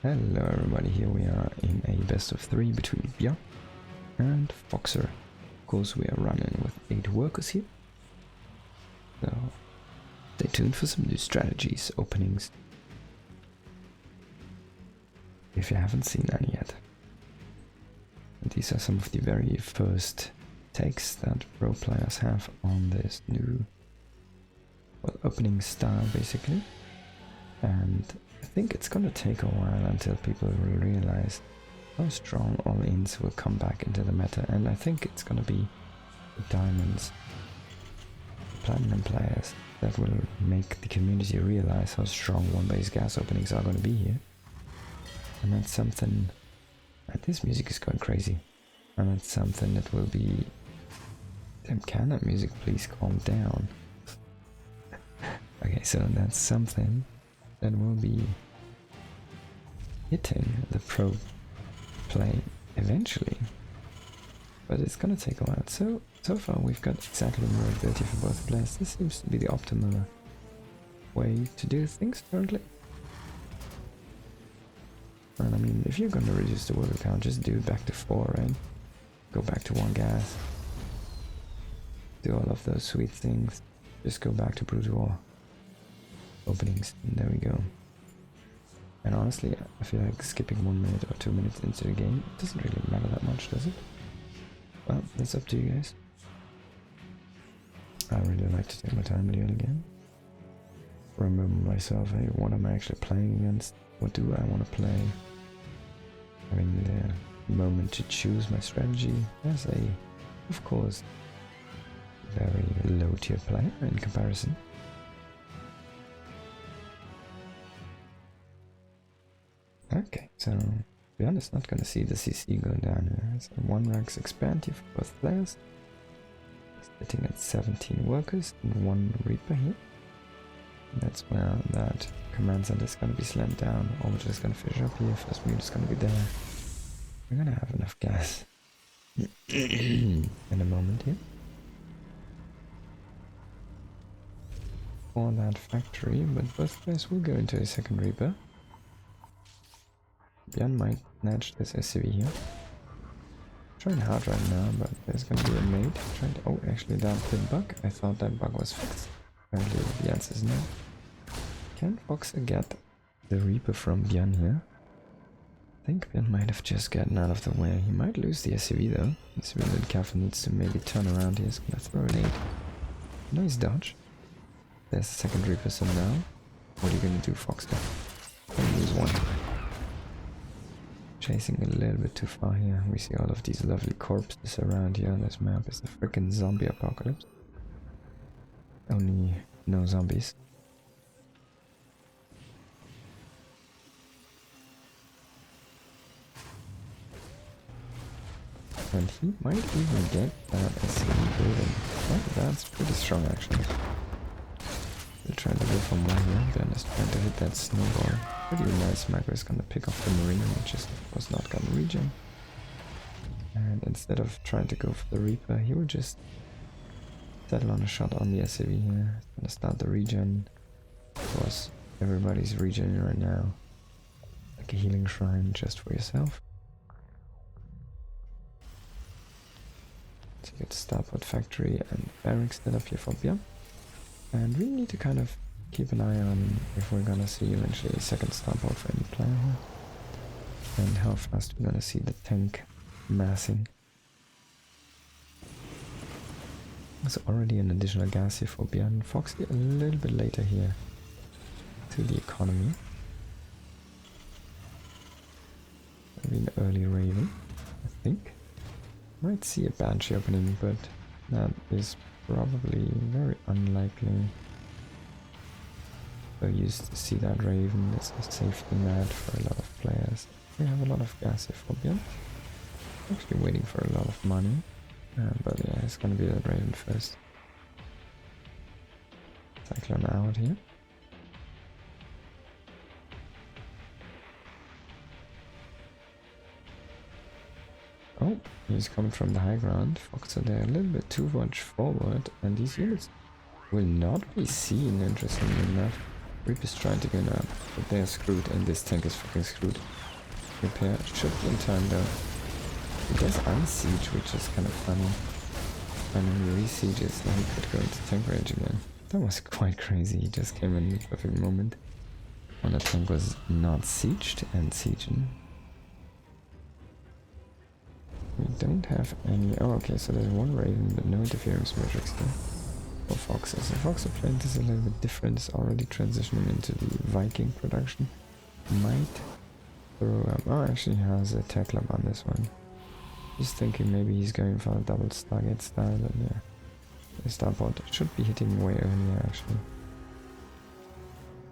Hello everybody, here we are in a best of 3 between Byun and Foxer. Of course we are running with 8 workers here. So stay tuned for some new strategies, openings, if you haven't seen any yet. And these are some of the very first takes that pro players have on this new opening style basically. And I think it's gonna take a while until people will realize how strong all-ins will come back into the meta, and I think it's gonna be the diamonds, the platinum players that will make the community realize how strong one-base gas openings are gonna be here. And that's something, and this music is going crazy, and that's something that will be, damn, can that music please calm down? Okay, so that's something that will be hitting the pro play eventually, but it's gonna take a while. So far we've got exactly more ability for both players. This seems to be the optimal way to do things currently. And I mean, if you're gonna reduce the worker count, just do it back to 4, right? Go back to 1 gas, do all of those sweet things, just go back to brutal openings, and there we go. And honestly, I feel like skipping 1 minute or 2 minutes into the game, it doesn't really matter that much, does it? Well, it's up to you guys. I really like to take my time doing it again. Remember myself, hey, what am I actually playing against? What do I want to play? Having the moment to choose my strategy as a, of course, very low tier player in comparison. Okay, so Byun is not gonna see the CC go down here. It's a 1 ranks expand here for both players. Sitting at 17 workers and 1 Reaper here. And that's where that command center is gonna be slammed down. Orbiter is gonna finish up here. First mute is gonna be there. We're gonna have enough gas in a moment here for that factory, but both players will go into a second Reaper. Byun might snatch this SCV here. Trying hard right now, but there's gonna be a mate. Oh, actually that did bug. I thought that bug was fixed. Apparently the answer is no. Can Foxer get the Reaper from Byun here? I think Byun might have just gotten out of the way. He might lose the SCV though. SCV a little careful, needs to maybe turn around. He's gonna throw an 8. Nice dodge. There's the second Reaper, so now what are you gonna do, Foxer? Gonna lose 1. Chasing a little bit too far here. We see all of these lovely corpses around here on this map. It's the freaking zombie apocalypse. Only no zombies. And he might even get that SCV building. Oh, that's pretty strong actually. They're trying to go for more here. Ben is trying to hit that snowball. Pretty nice. Macro is gonna pick off the Marine, which was not gonna regen. And instead of trying to go for the Reaper, he will just settle on a shot on the SCV here. He's gonna start the regen. Of course, everybody's regening right now. Like a healing shrine just for yourself. So you get the Starport Factory and Barracks set up here for Byun. And we need to kind of keep an eye on if we're gonna see eventually a second starport for any player here. And how fast we're gonna see the tank massing. There's already an additional gas here for Byun. Foxy a little bit later here to the economy. Maybe an early Raven, I think. Might see a Banshee opening, but that is probably very unlikely. So used to see that Raven. It's a safety net for a lot of players. We have a lot of gas here for Byun. Actually waiting for a lot of money. But yeah, it's gonna be that Raven first. Cyclone out here. Oh, he's coming from the high ground. Foxer there a little bit too much forward, and these units will not be seen, interestingly enough. Reap is trying to get up, but they're screwed, and this tank is fucking screwed. Repair should be in time though. He does unsiege, which is kind of funny. And when he re-sieges, then he could go into tank range again. That was quite crazy. He just came in the perfect moment when the tank was not sieged and sieging. We don't have any. Oh, okay, so there's one raven, but no interference matrix there. Or foxes. The foxer plant is a little bit different. It's already transitioning into the Viking production. Might throw up. Oh, actually, he has a tech lab on this one. Just thinking maybe he's going for a double Stargate style, but yeah. The starport should be hitting way earlier actually.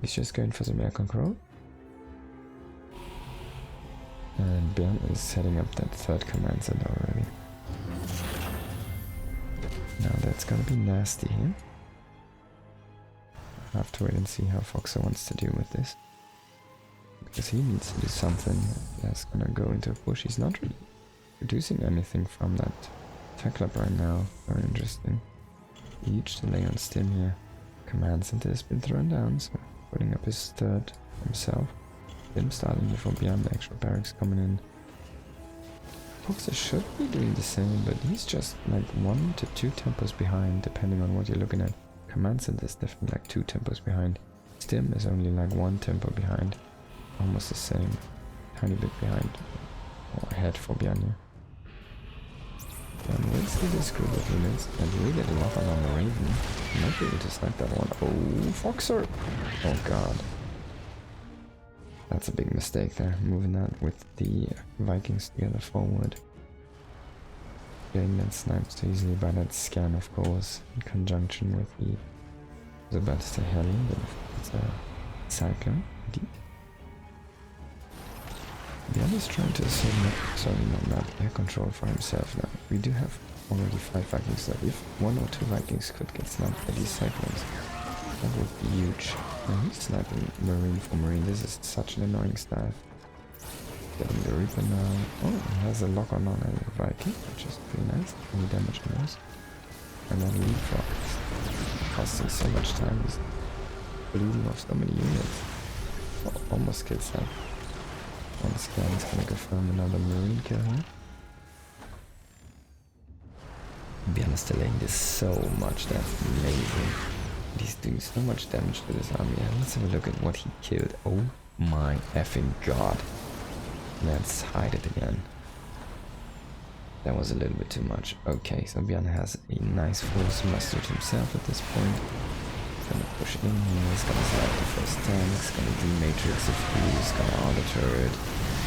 He's just going for some air control. And Byun is setting up that third command center already. Now that's gonna be nasty here. I'll have to wait and see how Foxer wants to deal with this. Because he needs to do something that's gonna go into a push. He's not really producing anything from that tech lab right now. Very interesting. Huge delay on stim here. Command center has been thrown down, so putting up his third himself. Him starting before Byun, the extra barracks coming in. Foxer should be doing the same, but he's just like 1 to 2 tempos behind, depending on what you're looking at. Command center is definitely like 2 tempos behind. Stim is only like 1 tempo behind. Almost the same. Tiny bit behind. Or ahead for Byun here. And let's do this group of units and we get a lot on the Raven. Might be able to snipe that one. Oh, Foxer! Oh god. That's a big mistake there, moving that with the Vikings together forward. Getting that sniped so easily by that scan, of course, in conjunction with the... I was about to say heli, but it's a cyclone, indeed. The other's trying to assume not air control for himself now. We do have already 5 Vikings, so if 1 or 2 Vikings could get sniped by these cyclones, that would be huge. And he's sniping Marine for Marine. This is such an annoying staff. Getting the Reaper now. Oh, he has a lock on a Viking, which is pretty nice. Any damage on those. And then Leapfrog is costing so much time. He's bleeding off so many units. Oh, almost kills that. One scan is gonna confirm another Marine kill here. Byun is delaying this so much, that's amazing. He's doing so much damage to this army. And let's have a look at what he killed. Oh my effing god. Let's hide it again. That was a little bit too much. Okay, so Byun has a nice force mustered himself at this point. Gonna push in here, he's gonna select the first tank, he's gonna do matrix of blue, he's gonna auto turret.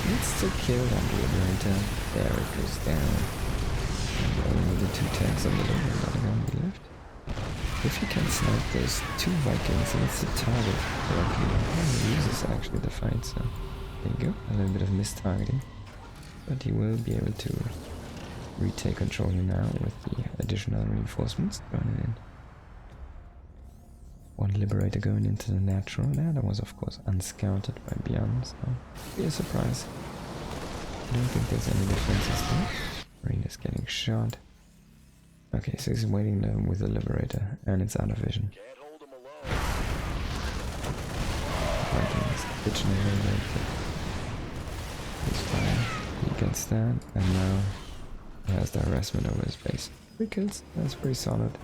Needs to kill that liberator. There it goes down. And only the 2 tanks on the loader are gonna be left. If you can snipe those 2 Vikings and it's the target correctly, he loses actually the fight, so there you go. A little bit of mistargeting. But he will be able to retake control here now with the additional reinforcements going in. 1 liberator going into the natural. Now that was of course unscouted by Byun, so be a surprise. I don't think there's any defenses there. Marine is getting shot. Okay, so he's waiting there with the liberator and it's out of vision. Viking is pitching a little bit. He's fine. He gets that and now he has the harassment over his base. 3 kills, that's pretty solid.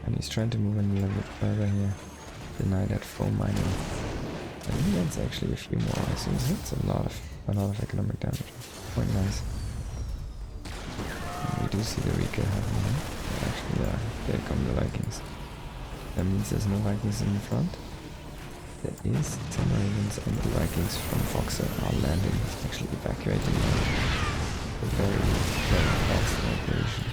And he's trying to move in a little bit further here. Deny that full mining. And he gets actually a few more ICs. That's a lot of economic damage. Quite nice. And we do see the rekill happening. Actually, yeah, there come the Vikings. That means there's no Vikings in the front. There is some Ravens and the Vikings from Foxer are landing. He's actually evacuating a very, very fast evacuation.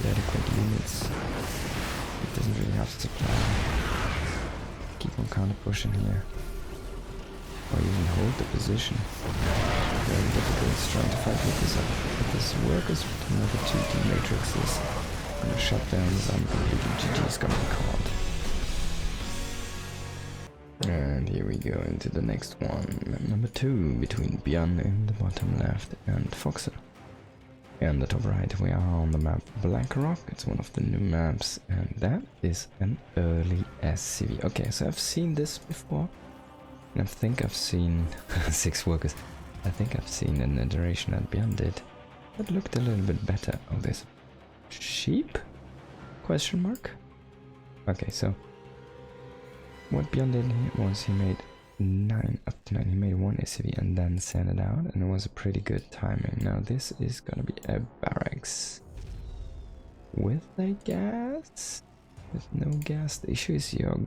Adequate units. It doesn't really have supply. Keep on counter pushing here. Or even hold the position. Very difficult. It's trying to fight with this up. But this workers with another 2 D matrices. Gonna shut down this army completely. GG is gonna be called. And here we go into the next one. Number 2 between Byun in the bottom left and Foxer. And the top right, we are on the map Blackrock. It's one of the new maps, and that is an early SCV. Okay, so I've seen this before, and I think I've seen 6 workers. I think I've seen an iteration that Byun did that looked a little bit better. Oh, this sheep? Question mark? Okay, so what Byun did here was he made 9 up to 9. He made 1 SCV and then sent it out, and it was a pretty good timing. Now this is gonna be a barracks with a gas. With no gas. The issue is your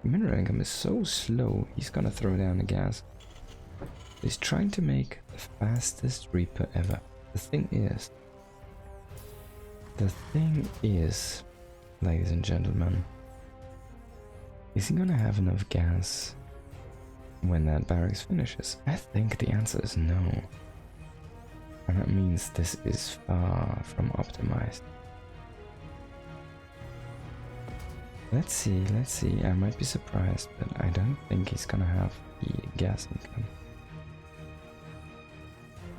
mineral income is so slow. He's gonna throw down the gas. He's trying to make the fastest Reaper ever. The thing is, ladies and gentlemen, is he gonna have enough gas when that barracks finishes? I think the answer is no. And that means this is far from optimized. Let's see. I might be surprised, but I don't think he's gonna have the gas income.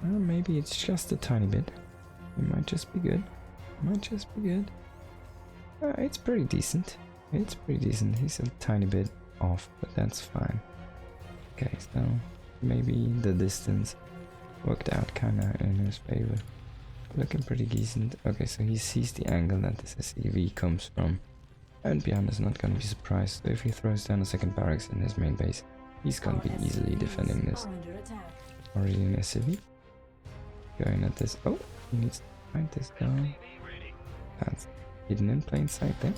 Well, maybe it's just a tiny bit. It might just be good. It's pretty decent. He's a tiny bit off, but that's fine. Okay, so maybe the distance worked out kinda in his favor. Looking pretty decent. Okay, so he sees the angle that this SCV comes from, and Byun is not gonna be surprised. So if he throws down a second barracks in his main base, he's gonna be easily defending this. Already an SCV. Going at this. Oh, he needs to find this guy. That's hidden in plain sight there.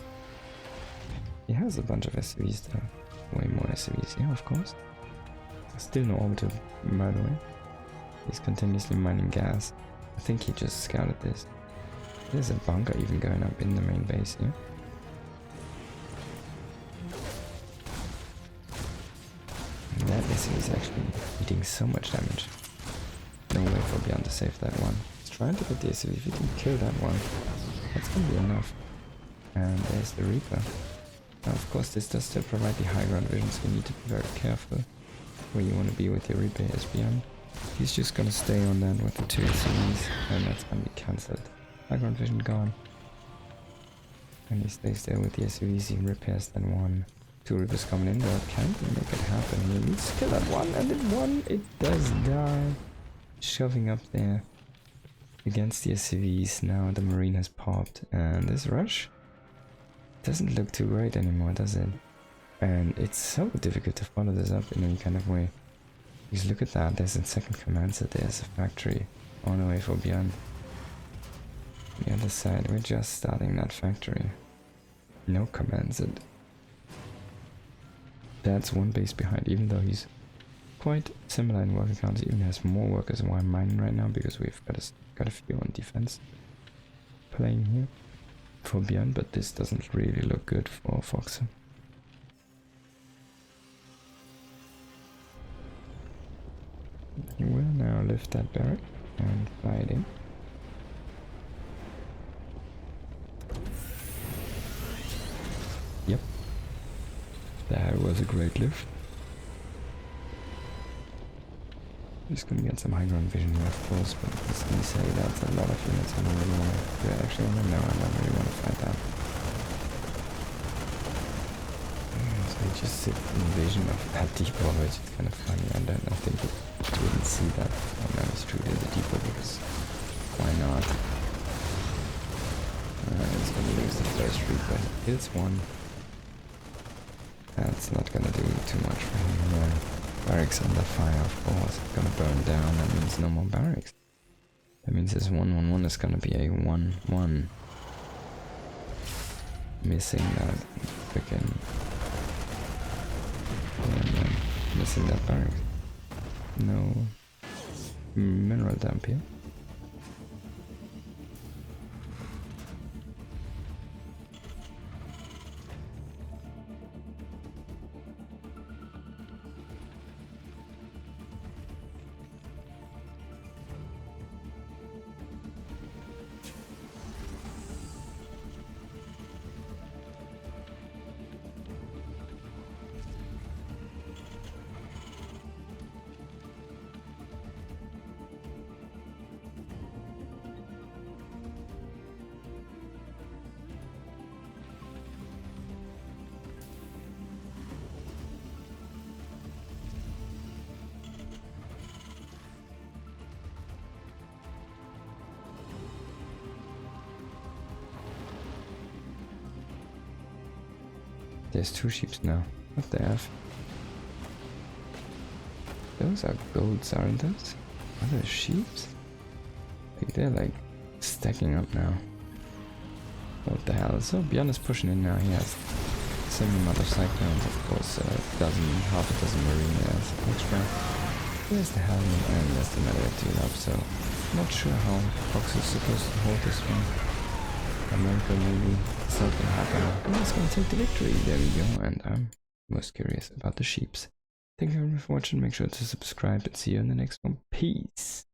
He has a bunch of SCVs though. Way more SCVs, yeah, of course. Still no orbital, by the way. He's continuously mining gas. I think he just scouted this. There's a bunker even going up in the main base here. And that SCV is actually eating so much damage. No way for Byun to save that one. He's trying to get the SCV. If he can kill that one, that's gonna be enough. And there's the Reaper. Now, of course, this does still provide the high ground vision, so you need to be very careful where you want to be with your Reaper as Byun. He's just gonna stay on that with the 2 SCVs, and that's gonna be cancelled. High ground vision gone. And he stays there with the SCVs, he repairs that one. 2 Reapers coming in, but can't make it happen. He needs to kill that one, and it does die. Shoving up there against the SCVs. Now the Marine has popped, and this rush doesn't look too great anymore, does it? And it's so difficult to follow this up in any kind of way. Because look at that, there's a second command set, there's a factory on the way for Byun. On the other side, we're just starting that factory. No command set. That's one base behind, even though he's quite similar in worker counts. He even has more workers while mining right now, because we've got a few on defense playing here for Byun, but this doesn't really look good for Foxer. He will now lift that barrack and fly it in. Yep, that was a great lift. Just gonna get some high ground vision here, of course, but as you say, that's a lot of units. I don't really want to actually no, I don't really want to fight that. So you just sit in vision of that depot, which is kind of funny. I think it didn't see that. Oh man, it's truly the depot, because why not? He's gonna lose the first Reaper. Kills one. That's not gonna do too much for him. Barracks under fire, of course. It's gonna burn down. That means no more barracks. That means this 1-1-1 is gonna be a 1-1. Missing that freaking. Missing that barracks. No mineral dump here. There's 2 sheep now. What the F? Those are goats, aren't those? Are those sheep? Like, they're like stacking up now. What the hell? So Byun is pushing in now. He has the same amount of cyclones, of course. Half a dozen marine as extra. There's the helmet and there's the melee to up. So not sure how Fox is supposed to hold this one. America maybe something happen. Who's gonna take the victory? There we go. And I'm most curious about the sheeps. Thank you very much for watching. Make sure to subscribe and see you in the next one. Peace.